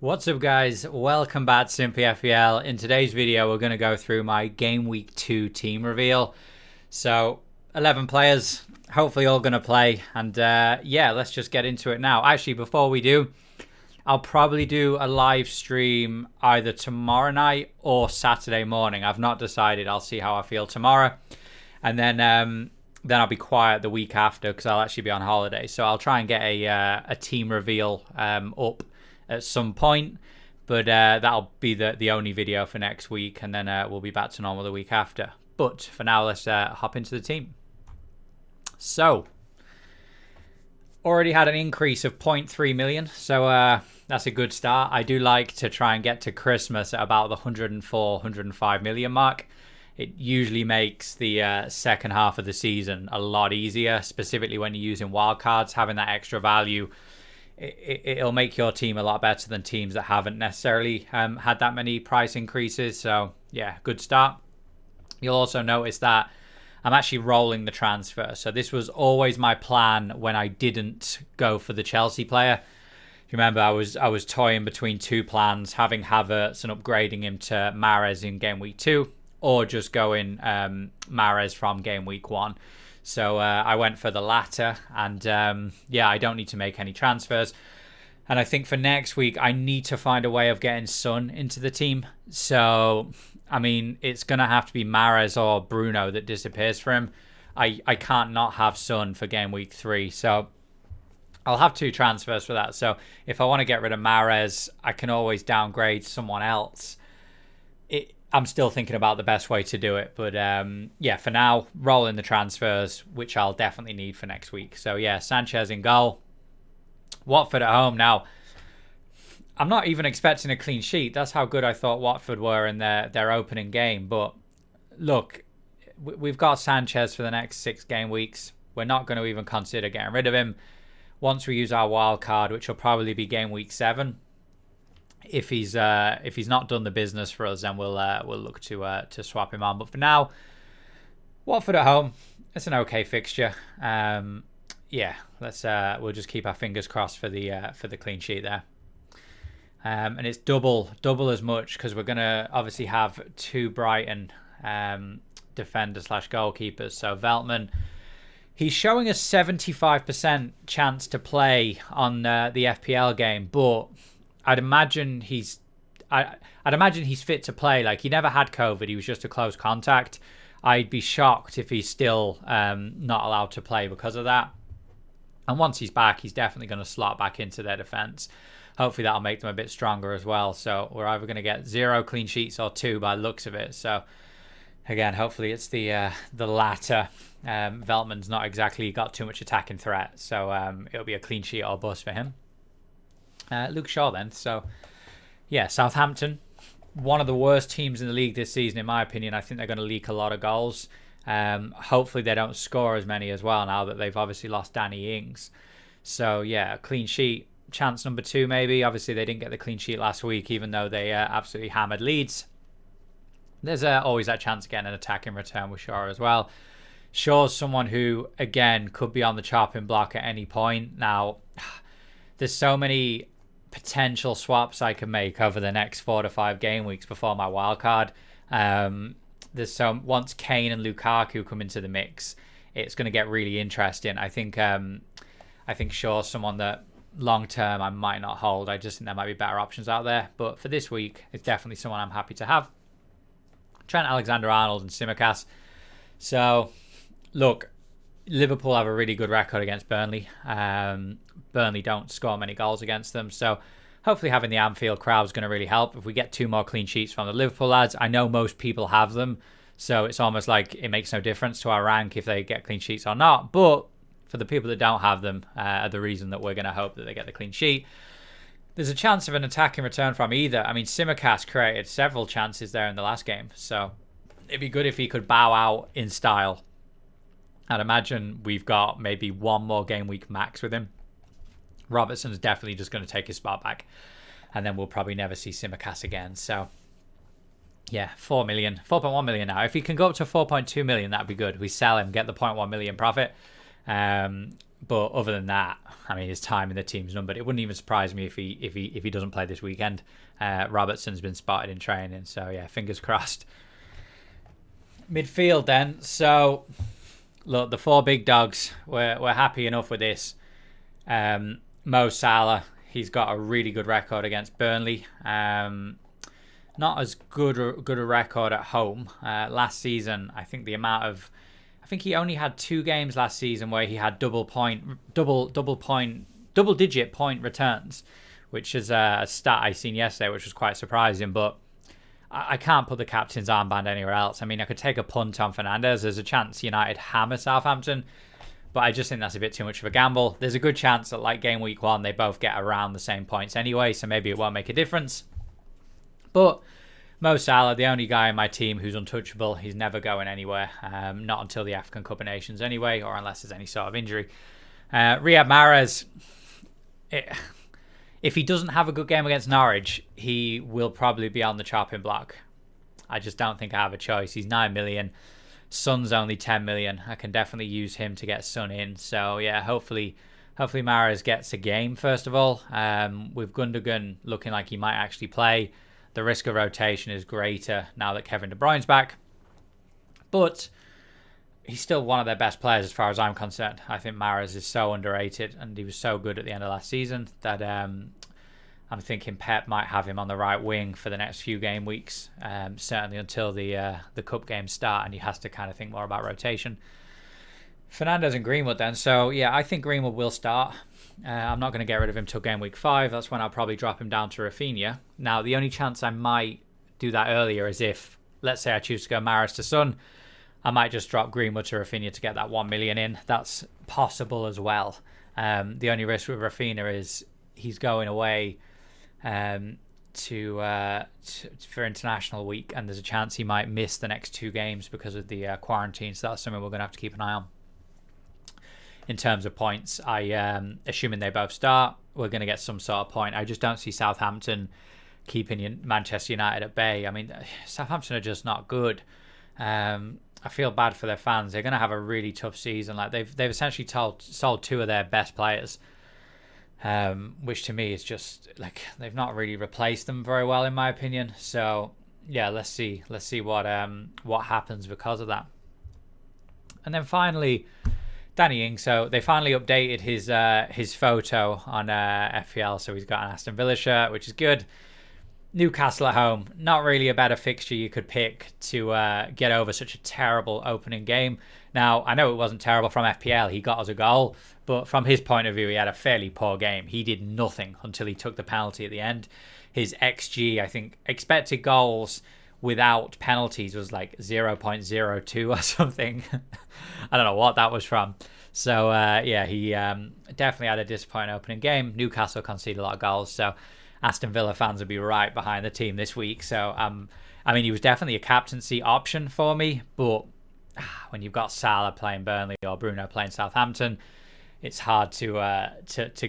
What's up, guys? Welcome back to Simply FPL. In today's video, we're going to go through my Game Week 2 team reveal. So, 11 players, hopefully all going to play. And yeah, let's just get into it now. Actually, before we do, I'll probably do a live stream either tomorrow night or Saturday morning. I've not decided. I'll see how I feel tomorrow. And then I'll be quiet the week after because I'll actually be on holiday. So I'll try and get a team reveal up at some point, but that'll be the only video for next week, and then we'll be back to normal the week after. But for now, let's hop into the team. So, already had an increase of 0.3 million, so that's a good start. I do like to try and get to Christmas at about the 104, 105 million mark. It usually makes the second half of the season a lot easier, specifically when you're using wildcards. Having that extra value, it'll make your team a lot better than teams that haven't necessarily had that many price increases. So yeah, good start. You'll also notice that I'm actually rolling the transfer. So this was always my plan when I didn't go for the Chelsea player. If you remember, I was toying between two plans, having Havertz and upgrading him to Mahrez in game week 2, or just going Mahrez from game week 1. So I went for the latter, and yeah, I don't need to make any transfers. And I think for next week, I need to find a way of getting Son into the team. So, I mean, it's going to have to be Mahrez or Bruno that disappears for him. I can't not have Son for game week 3. So I'll have 2 transfers for that. So if I want to get rid of Mahrez, I can always downgrade someone else. I'm still thinking about the best way to do it. But yeah, for now, rolling the transfers, which I'll definitely need for next week. So yeah, Sanchez in goal. Watford at home. Now, I'm not even expecting a clean sheet. That's how good I thought Watford were in their opening game. But look, we've got Sanchez for the next 6 game weeks. We're not going to even consider getting rid of him once we use our wild card, which will probably be game week 7. If he's not done the business for us, then we'll look to swap him on. But for now, Watford at home, it's an okay fixture. Yeah, we'll just keep our fingers crossed for the clean sheet there. And it's double as much because we're gonna obviously have 2 Brighton defenders / goalkeepers. So Veltman, he's showing a 75% chance to play on the FPL game, but I'd imagine he's fit to play. Like, he never had COVID. He was just a close contact. I'd be shocked if he's still not allowed to play because of that. And once he's back, he's definitely going to slot back into their defense. Hopefully that'll make them a bit stronger as well. So we're either going to get 0 clean sheets or 2 by the looks of it. So again, hopefully it's the latter. Veltman's not exactly got too much attacking threat. So it'll be a clean sheet or bust for him. Luke Shaw then. So yeah, Southampton, one of the worst teams in the league this season in my opinion. I think they're going to leak a lot of goals. Hopefully they don't score as many as well now that they've obviously lost Danny Ings. So yeah, a clean sheet, chance number 2 maybe. Obviously they didn't get the clean sheet last week, even though they absolutely hammered Leeds. There's always that chance of getting an attack in return with Shaw as well. Shaw's someone who, again, could be on the chopping block at any point. Now, there's so many potential swaps I can make over the next 4 to 5 game weeks before my wild card. Once Kane and Lukaku come into the mix, it's going to get really interesting. I think Shaw's someone that long term I might not hold. I just think there might be better options out there. But for this week, it's definitely someone I'm happy to have. Trent Alexander-Arnold and Tsimikas. So look, Liverpool have a really good record against Burnley. Burnley don't score many goals against them, so hopefully having the Anfield crowd is going to really help. If we get 2 more clean sheets from the Liverpool lads, I know most people have them, so it's almost like it makes no difference to our rank if they get clean sheets or not. But for the people that don't have them, are the reason that we're going to hope that they get the clean sheet. There's a chance of an attack in return from either. I mean, Tsimikas created several chances there in the last game, so it'd be good if he could bow out in style. I'd imagine we've got maybe 1 more game week max with him. Robertson's definitely just going to take his spot back, and then we'll probably never see Tsimikas again. So yeah, 4.1 million now. If he can go up to 4.2 million, that'd be good. We sell him, get the 0.1 million profit, But other than that, I mean, his time in the team's numbered. It wouldn't even surprise me if he doesn't play this weekend. Robertson's been spotted in training, so yeah, fingers crossed. Midfield then. So look, the 4 big dogs. We're happy enough with this. Mo Salah, he's got a really good record against Burnley. Not as good a record at home. Last season, I think he only had 2 games last season where he had double digit point returns, which is a stat I seen yesterday, which was quite surprising. But I can't put the captain's armband anywhere else. I mean, I could take a punt on Fernandes. There's a chance United hammer Southampton, but I just think that's a bit too much of a gamble. There's a good chance that, like game week 1, they both get around the same points anyway, so maybe it won't make a difference. But Mo Salah, the only guy in my team who's untouchable, he's never going anywhere. Not until the African Cup of Nations anyway, or unless there's any sort of injury. Riyad Mahrez, if he doesn't have a good game against Norwich, he will probably be on the chopping block. I just don't think I have a choice. He's 9 million. Son's only 10 million. I can definitely use him to get Son in. So yeah, hopefully Mahrez gets a game first of all. With Gundogan looking like he might actually play, the risk of rotation is greater now that Kevin De Bruyne's back. But he's still one of their best players as far as I'm concerned. I think Mahrez is so underrated, and he was so good at the end of last season that I'm thinking Pep might have him on the right wing for the next few game weeks, certainly until the cup games start, and he has to kind of think more about rotation. Fernandes and Greenwood then. So yeah, I think Greenwood will start. I'm not going to get rid of him till game week 5. That's when I'll probably drop him down to Rafinha. Now, the only chance I might do that earlier is if, let's say I choose to go Mahrez to Son, I might just drop Greenwood to Rafinha to get that 1 million in. That's possible as well. The only risk with Rafinha is he's going away for international week, and there's a chance he might miss the next 2 games because of the quarantine. So that's something we're going to have to keep an eye on. In terms of points, assuming they both start, we're going to get some sort of point. I just don't see Southampton keeping Manchester United at bay. I mean, Southampton are just not good. I feel bad for their fans. They're going to have a really tough season. Like they've essentially sold 2 of their best players, which to me is just like they've not really replaced them very well, in my opinion. So yeah, let's see what happens because of that. And then finally, Danny Ings. So they finally updated his photo on FPL, so he's got an Aston Villa shirt, which is good. Newcastle at home, not really a better fixture you could pick to get over such a terrible opening game. Now, I know it wasn't terrible from FPL. He got us a goal, but from his point of view, he had a fairly poor game. He did nothing until he took the penalty at the end. His XG, I think, expected goals without penalties was like 0.02 or something. I don't know what that was from. So, yeah, he definitely had a disappointing opening game. Newcastle conceded a lot of goals, so Aston Villa fans will be right behind the team this week. So, I mean, he was definitely a captaincy option for me, but when you've got Salah playing Burnley or Bruno playing Southampton, it's hard to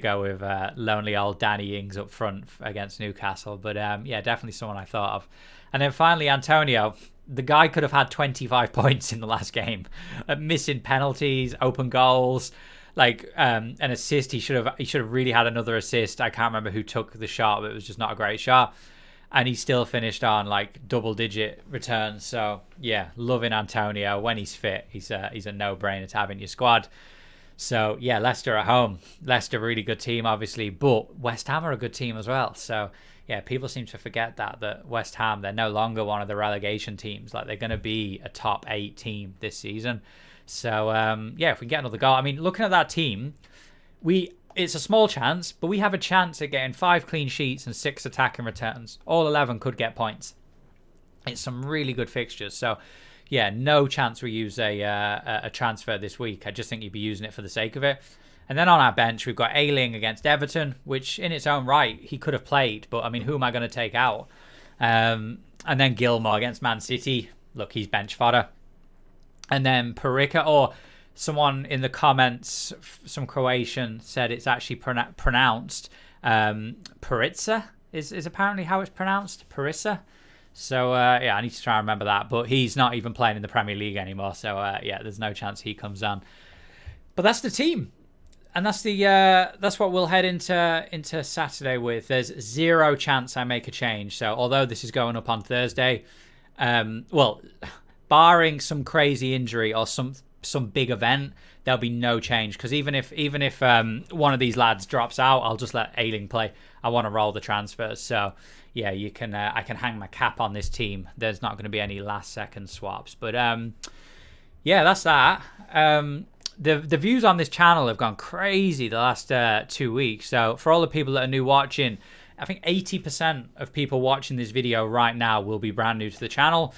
go with lonely old Danny Ings up front against Newcastle. But yeah, definitely someone I thought of. And then finally, Antonio. The guy could have had 25 points in the last game, missing penalties, open goals, like an assist. He should have really had another assist. I can't remember who took the shot, but it was just not a great shot. And he still finished on like double-digit returns. So yeah, loving Antonio. When he's fit, he's a no-brainer to have in your squad. So yeah, Leicester at home. Leicester, really good team, obviously, but West Ham are a good team as well. So yeah, people seem to forget that West Ham, they're no longer one of the relegation teams. Like, they're going to be a top 8 team this season. So yeah, if we get another goal, I mean, looking at that team, it's a small chance, but we have a chance at getting 5 clean sheets and 6 attacking returns. All 11 could get points. It's some really good fixtures. So yeah, no chance we use a transfer this week. I just think you'd be using it for the sake of it. And then on our bench, we've got Ayling against Everton, which in its own right, he could have played. But, I mean, who am I going to take out? And then Gilmour against Man City. Look, he's bench fodder. And then Perica, or someone in the comments, some Croatian, said it's actually pronounced Perica is apparently how it's pronounced. Perica. So, yeah, I need to try and remember that. But he's not even playing in the Premier League anymore. So, yeah, there's no chance he comes on. But that's the team. And that's what we'll head into Saturday with. There's zero chance I make a change. So although this is going up on Thursday, well, barring some crazy injury or some big event, there'll be no change. Because even if one of these lads drops out, I'll just let Ailing play. I want to roll the transfers. So yeah, you can I can hang my cap on this team. There's not going to be any last second swaps. But yeah, that's that. The views on this channel have gone crazy the last 2 weeks. So for all the people that are new watching, I think 80% of people watching this video right now will be brand new to the channel.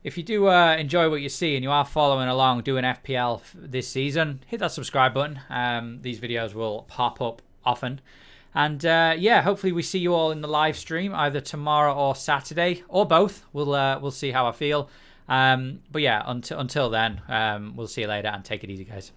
If you do enjoy what you see and you are following along doing FPL this season, hit that subscribe button. These videos will pop up often. And yeah, hopefully we see you all in the live stream either tomorrow or Saturday or both. We'll see how I feel. But yeah, until then, we'll see you later and take it easy, guys.